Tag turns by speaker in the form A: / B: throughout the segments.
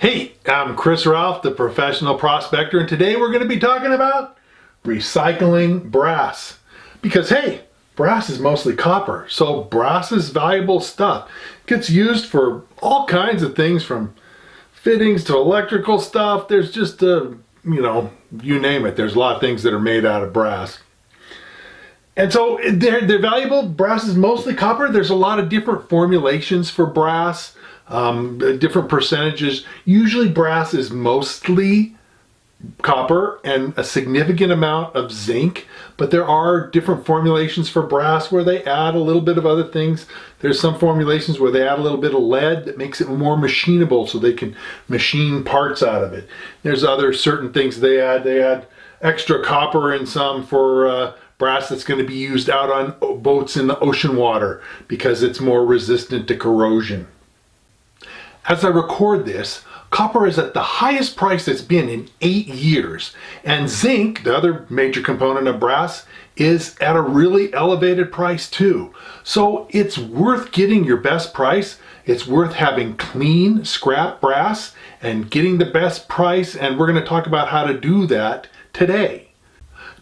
A: Hey, I'm Chris Ralph, the professional prospector, and today we're going to be talking about recycling brass. Because hey, brass is mostly copper, so brass is valuable stuff. It gets used for all kinds of things, from fittings to electrical stuff. There's just you name it. There's a lot of things that are made out of brass. And so they're valuable. Brass is mostly copper. There's a lot of different formulations for brass. Different percentages. Usually brass is mostly copper and a significant amount of zinc, but there are different formulations for brass where they add a little bit of other things. There's some formulations where they add a little bit of lead that makes it more machinable, so they can machine parts out of it. There's other certain things they add extra copper in some for brass that's going to be used out on boats in the ocean water because it's more resistant to corrosion. As I record this, copper is at the highest price it's been in 8 years, and zinc, the other major component of brass, is at a really elevated price too. So it's worth getting your best price. It's worth having clean scrap brass and getting the best price, and we're going to talk about how to do that today.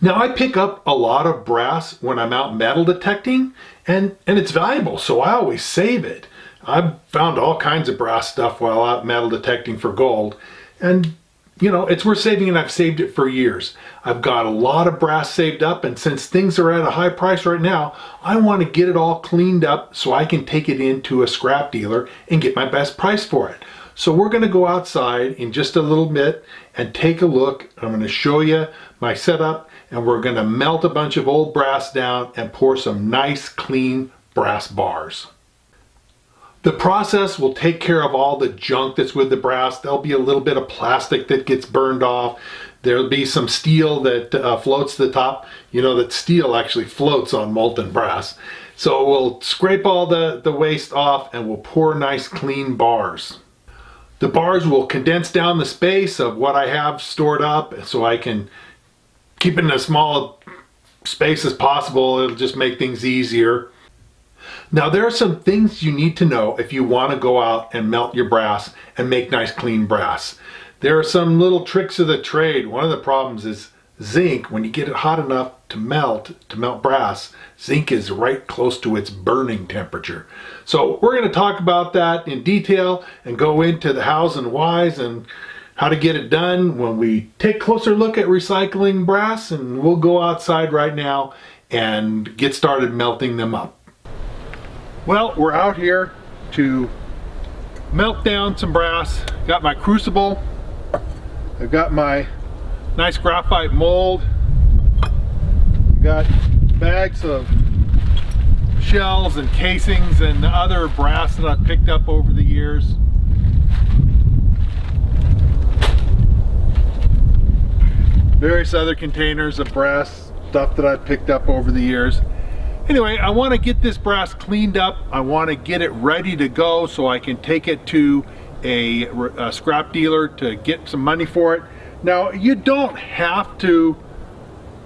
A: Now, I pick up a lot of brass when I'm out metal detecting, and it's valuable, so I always save it. I've found all kinds of brass stuff while out metal detecting for gold, and it's worth saving, and I've saved it for years. I've got a lot of brass saved up, and since things are at a high price right now, I want to get it all cleaned up so I can take it into a scrap dealer and get my best price for it. So we're going to go outside in just a little bit and take a look. I'm going to show you my setup, and we're going to melt a bunch of old brass down and pour some nice clean brass bars. The process will take care of all the junk that's with the brass. There'll be a little bit of plastic that gets burned off. There'll be some steel that floats to the top. You know that steel actually floats on molten brass. So we'll scrape all the waste off, and we'll pour nice clean bars. The bars will condense down the space of what I have stored up so I can keep it in as small space as possible. It'll just make things easier. Now, there are some things you need to know if you want to go out and melt your brass and make nice clean brass. There are some little tricks of the trade. One of the problems is zinc. When you get it hot enough to melt brass, zinc is right close to its burning temperature. So we're going to talk about that in detail and go into the hows and whys and how to get it done when we take a closer look at recycling brass, and we'll go outside right now and get started melting them up. Well, we're out here to melt down some brass. Got my crucible. I've got my nice graphite mold. Got bags of shells and casings and other brass that I've picked up over the years. Various other containers of brass stuff that I've picked up over the years. Anyway, I want to get this brass cleaned up. I want to get it ready to go so I can take it to a scrap dealer to get some money for it. Now, you don't have to,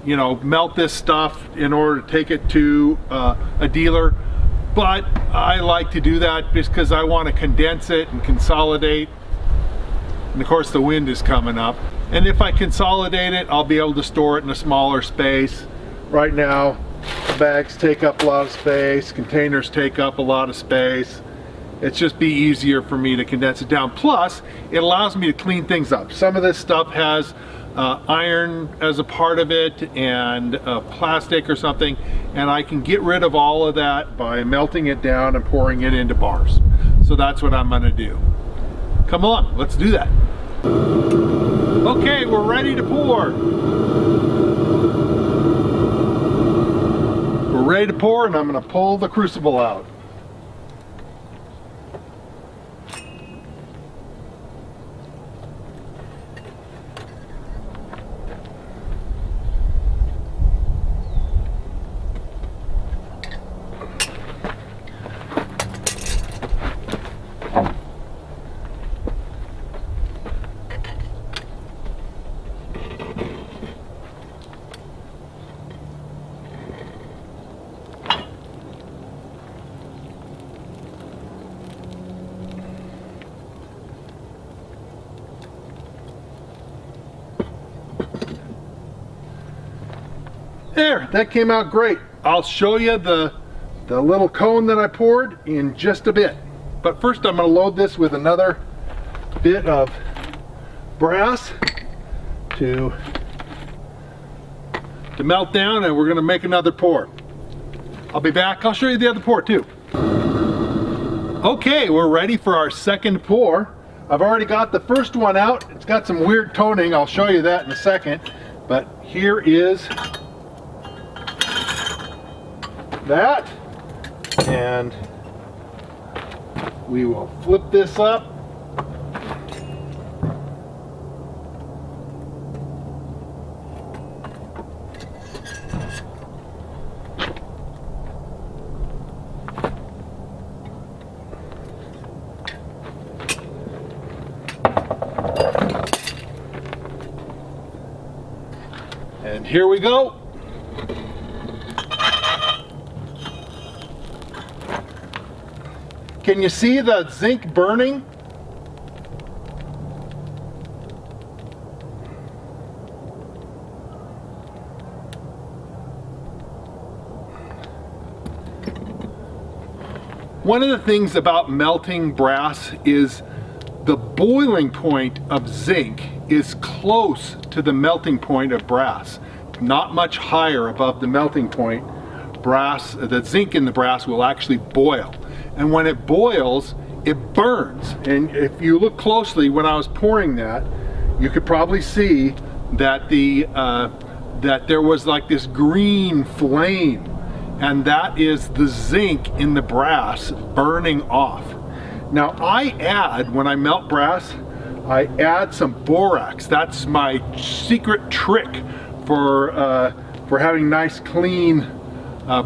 A: melt this stuff in order to take it to a dealer, but I like to do that just because I want to condense it and consolidate. And of course, the wind is coming up. And if I consolidate it, I'll be able to store it in a smaller space. Right now, the bags take up a lot of space, containers take up a lot of space. It's just be easier for me to condense it down. Plus, it allows me to clean things up. Some of this stuff has iron as a part of it and plastic or something, and I can get rid of all of that by melting it down and pouring it into bars. So that's what I'm gonna do. Come on, let's do that. Okay, we're ready to pour. We're ready to pour, and I'm going to pull the crucible out. There, that came out great. I'll show you the little cone that I poured in just a bit. But first I'm going to load this with another bit of brass to melt down, and we're going to make another pour. I'll be back. I'll show you the other pour too. Okay, we're ready for our second pour. I've already got the first one out. It's got some weird toning. I'll show you that in a second. But here is that, and we will flip this up. And here we go. Can you see the zinc burning? One of the things about melting brass is the boiling point of zinc is close to the melting point of brass. Not much higher above the melting point. Brass, the zinc in the brass will actually boil. And when it boils, it burns. And if you look closely, when I was pouring that, you could probably see that that there was like this green flame, and that is the zinc in the brass burning off. Now when I melt brass, I add some borax. That's my secret trick for having nice clean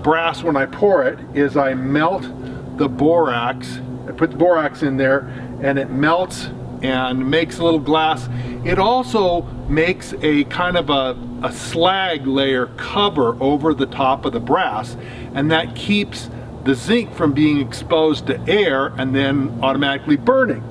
A: brass when I pour it, is I melt the borax. I put the borax in there and it melts and makes a little glass. It also makes a kind of a slag layer cover over the top of the brass, and that keeps the zinc from being exposed to air and then automatically burning.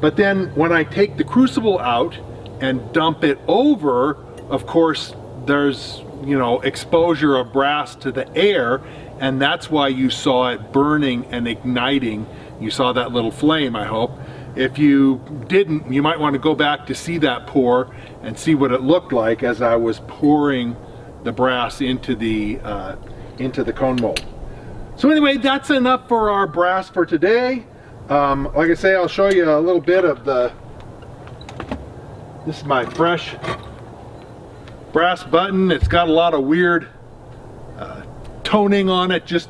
A: But then when I take the crucible out and dump it over, of course there's, you know, exposure of brass to the air, and that's why you saw it burning and igniting. You saw that little flame, I hope. If you didn't, you might want to go back to see that pour and see what it looked like as I was pouring the brass into the cone mold. So anyway, that's enough for our brass for today. Like I say, I'll show you a little bit of this is my fresh brass button. It's got a lot of weird toning on it, just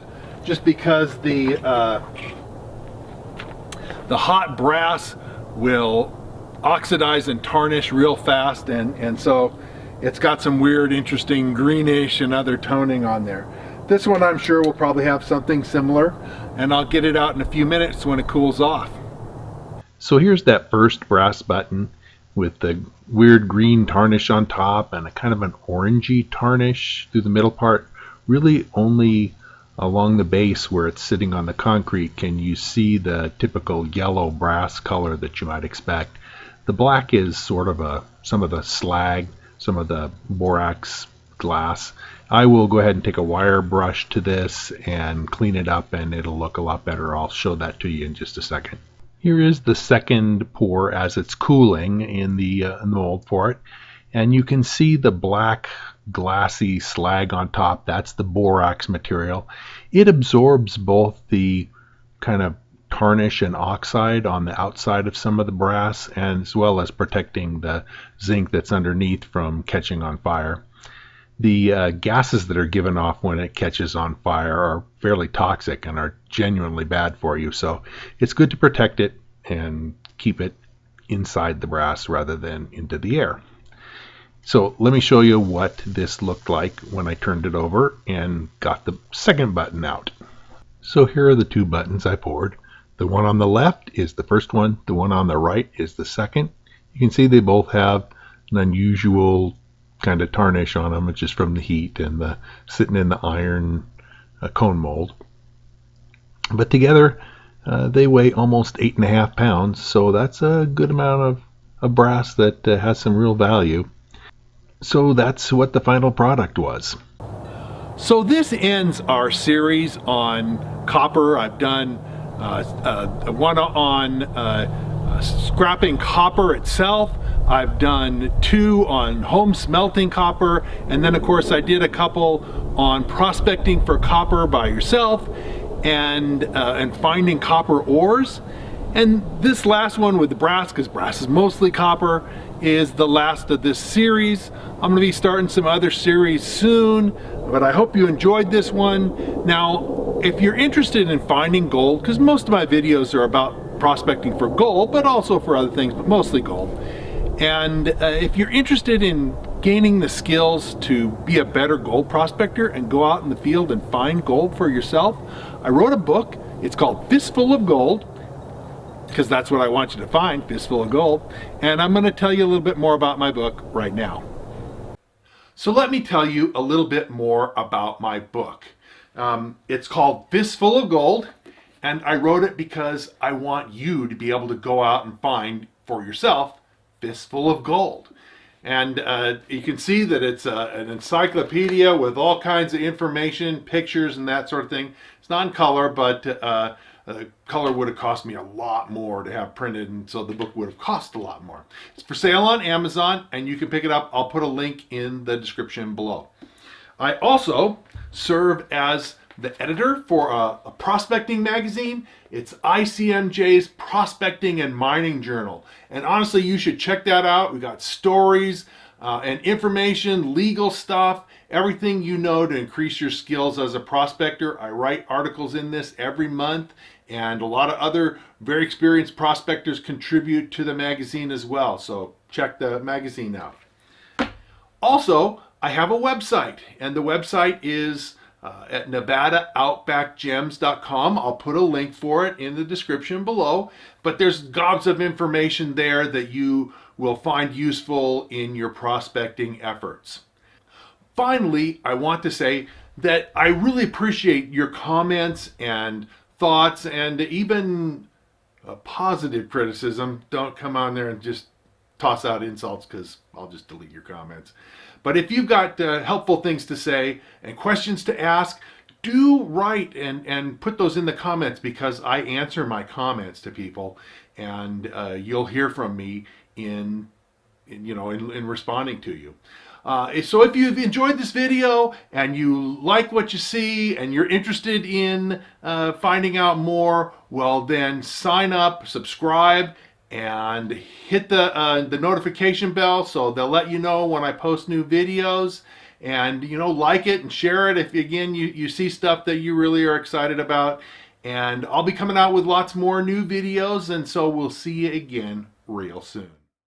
A: because the hot brass will oxidize and tarnish real fast, and so it's got some weird, interesting greenish and other toning on there. This one I'm sure will probably have something similar, and I'll get it out in a few minutes when it cools off. So here's that first brass button with the weird green tarnish on top and a kind of an orangey tarnish through the middle part. Really only along the base where it's sitting on the concrete can you see the typical yellow brass color that you might expect. The black is sort of some of the slag, some of the borax glass. I will go ahead and take a wire brush to this and clean it up, and it'll look a lot better. I'll show that to you in just a second. Here is the second pour as it's cooling in the mold for it, and you can see the black glassy slag on top. That's the borax material. It absorbs both the kind of tarnish and oxide on the outside of some of the brass, and as well as protecting the zinc that's underneath from catching on fire. The gases that are given off when it catches on fire are fairly toxic and are genuinely bad for you, so it's good to protect it and keep it inside the brass rather than into the air. So let me show you what this looked like when I turned it over and got the second button out. So here are the two buttons I poured. The one on the left is the first one, the one on the right is the second. You can see they both have an unusual kind of tarnish on them. It's just from the heat and the sitting in the iron cone mold. But together they weigh almost 8.5 pounds, so that's a good amount of brass that has some real value. So that's what the final product was. So this ends our series on copper. I've done one on scrapping copper itself. I've done 2 on home smelting copper, and then of course I did a couple on prospecting for copper by yourself and finding copper ores. And this last one with the brass, because brass is mostly copper, is the last of this series. I'm going to be starting some other series soon, but I hope you enjoyed this one. Now, if you're interested in finding gold, because most of my videos are about prospecting for gold, but also for other things, but mostly gold. And if you're interested in gaining the skills to be a better gold prospector and go out in the field and find gold for yourself, I wrote a book. It's called Fistful of Gold, because that's what I want you to find, Fistful of Gold. And I'm going to tell you a little bit more about my book right now. So let me tell you a little bit more about my book. It's called Fistful of Gold, and I wrote it because I want you to be able to go out and find for yourself fistful of gold. And you can see that it's an encyclopedia with all kinds of information, pictures, and that sort of thing. It's not in color, but color would have cost me a lot more to have printed, and so the book would have cost a lot more. It's for sale on Amazon, and you can pick it up. I'll put a link in the description below. I also serve as the editor for a prospecting magazine. It's ICMJ's Prospecting and Mining Journal. And honestly, you should check that out. We got stories and information, legal stuff, everything you know to increase your skills as a prospector. I write articles in this every month, and a lot of other very experienced prospectors contribute to the magazine as well. So check the magazine out. Also, I have a website, and the website is at NevadaOutbackGems.com. I'll put a link for it in the description below, but there's gobs of information there that you will find useful in your prospecting efforts. Finally, I want to say that I really appreciate your comments and thoughts, and even positive criticism. Don't come on there and just toss out insults, because I'll just delete your comments. But if you've got helpful things to say and questions to ask, do write and put those in the comments, because I answer my comments to people, and you'll hear from me in responding to you. So if you've enjoyed this video and you like what you see and you're interested in finding out more, well then sign up, subscribe, and hit the notification bell so they'll let you know when I post new videos. And like it and share it if again you see stuff that you really are excited about. And I'll be coming out with lots more new videos, and so we'll see you again real soon.